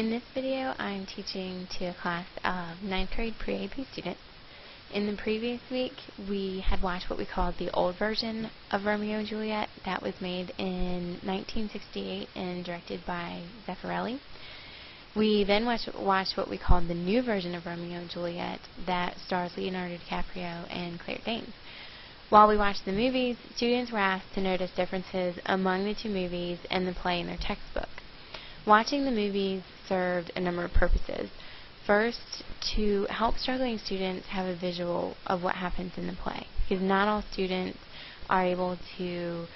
In this video, I'm teaching to a class of 9th grade pre-AP students. In the previous week, we had watched what we called the old version of Romeo and Juliet that was made in 1968 and directed by Zeffirelli. We then watched what we called the new version of Romeo and Juliet that stars Leonardo DiCaprio and Claire Danes. While we watched the movies, students were asked to notice differences among the two movies and the play in their textbook. Watching the movies served a number of purposes. First, to help struggling students have a visual of what happens in the play, because not all students are able to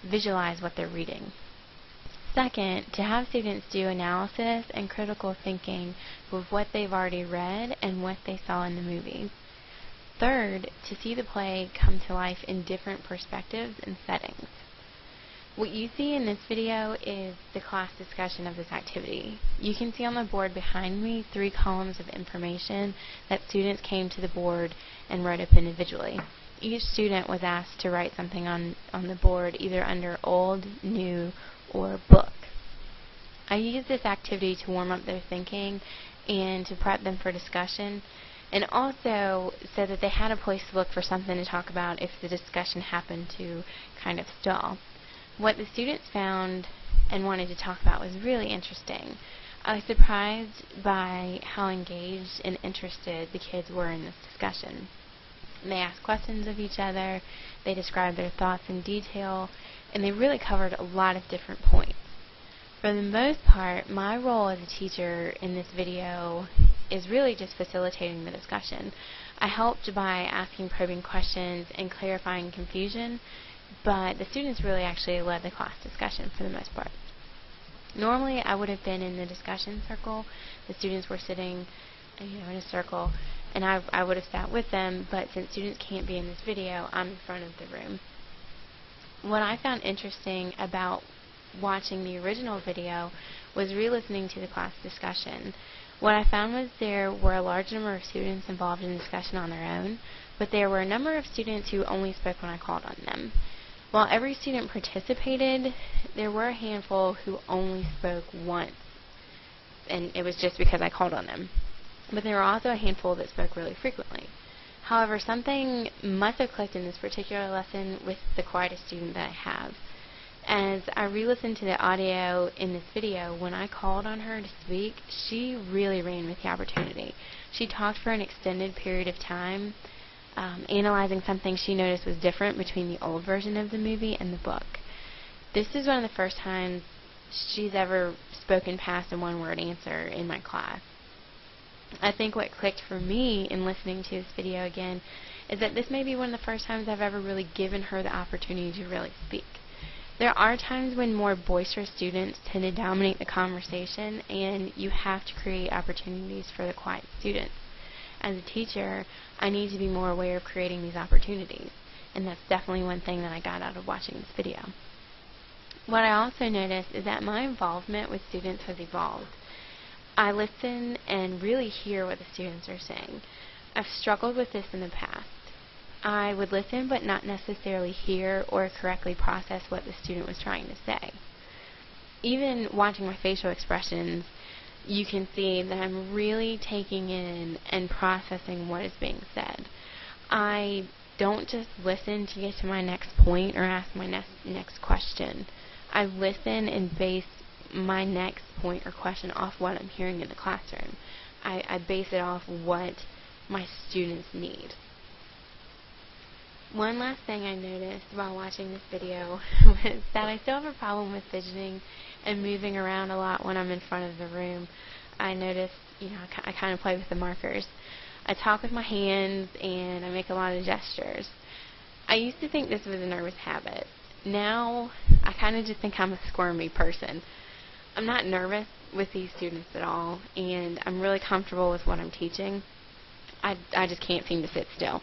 visualize what they're reading. Second, to have students do analysis and critical thinking with what they've already read and what they saw in the movies. Third, to see the play come to life in different perspectives and settings. What you see in this video is the class discussion of this activity. You can see on the board behind me 3 columns of information that students came to the board and wrote up individually. Each student was asked to write something on the board either under old, new, or book. I used this activity to warm up their thinking and to prep them for discussion, and also so that they had a place to look for something to talk about if the discussion happened to kind of stall. What the students found and wanted to talk about was really interesting. I was surprised by how engaged and interested the kids were in this discussion. They asked questions of each other, they described their thoughts in detail, and they really covered a lot of different points. For the most part, my role as a teacher in this video is really just facilitating the discussion. I helped by asking probing questions and clarifying confusion, but the students really actually led the class discussion for the most part. Normally, I would have been in the discussion circle. The students were sitting, in a circle, and I would have sat with them, but since students can't be in this video, I'm in front of the room. What I found interesting about watching the original video was re-listening to the class discussion. What I found was there were a large number of students involved in the discussion on their own, but there were a number of students who only spoke when I called on them. While every student participated, there were a handful who only spoke once, and it was just because I called on them. But there were also a handful that spoke really frequently. However, something must have clicked in this particular lesson with the quietest student that I have. As I re-listened to the audio in this video, when I called on her to speak, she really ran with the opportunity. She talked for an extended period of time, analyzing something she noticed was different between the old version of the movie and the book. This is one of the first times she's ever spoken past a one-word answer in my class. I think what clicked for me in listening to this video again is that this may be one of the first times I've ever really given her the opportunity to really speak. There are times when more boisterous students tend to dominate the conversation, and you have to create opportunities for the quiet students. As a teacher, I need to be more aware of creating these opportunities, and that's definitely one thing that I got out of watching this video. What I also noticed is that my involvement with students has evolved. I listen and really hear what the students are saying. I've struggled with this in the past. I would listen but not necessarily hear or correctly process what the student was trying to say. Even watching my facial expressions, you can see that I'm really taking in and processing what is being said. I don't just listen to get to my next point or ask my next question. I listen and base my next point or question off what I'm hearing in the classroom. I base it off what my students need. One last thing I noticed while watching this video was that I still have a problem with fidgeting and moving around a lot when I'm in front of the room. I noticed, I kind of play with the markers. I talk with my hands and I make a lot of gestures. I used to think this was a nervous habit. Now, I kind of just think I'm a squirmy person. I'm not nervous with these students at all, and I'm really comfortable with what I'm teaching. I just can't seem to sit still.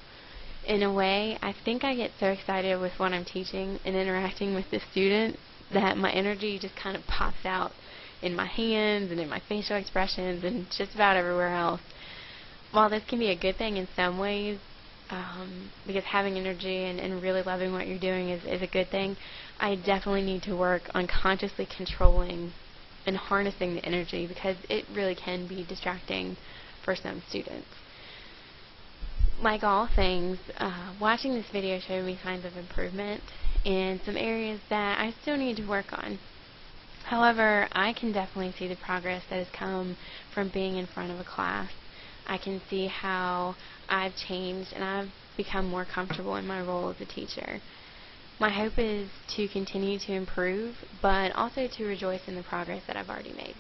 In a way, I think I get so excited with what I'm teaching and interacting with the students that my energy just kind of pops out in my hands and in my facial expressions and just about everywhere else. While this can be a good thing in some ways, because having energy and really loving what you're doing is a good thing, I definitely need to work on consciously controlling and harnessing the energy, because it really can be distracting for some students. Like all things, watching this video showed me signs of improvement in some areas that I still need to work on. However, I can definitely see the progress that has come from being in front of a class. I can see how I've changed and I've become more comfortable in my role as a teacher. My hope is to continue to improve, but also to rejoice in the progress that I've already made.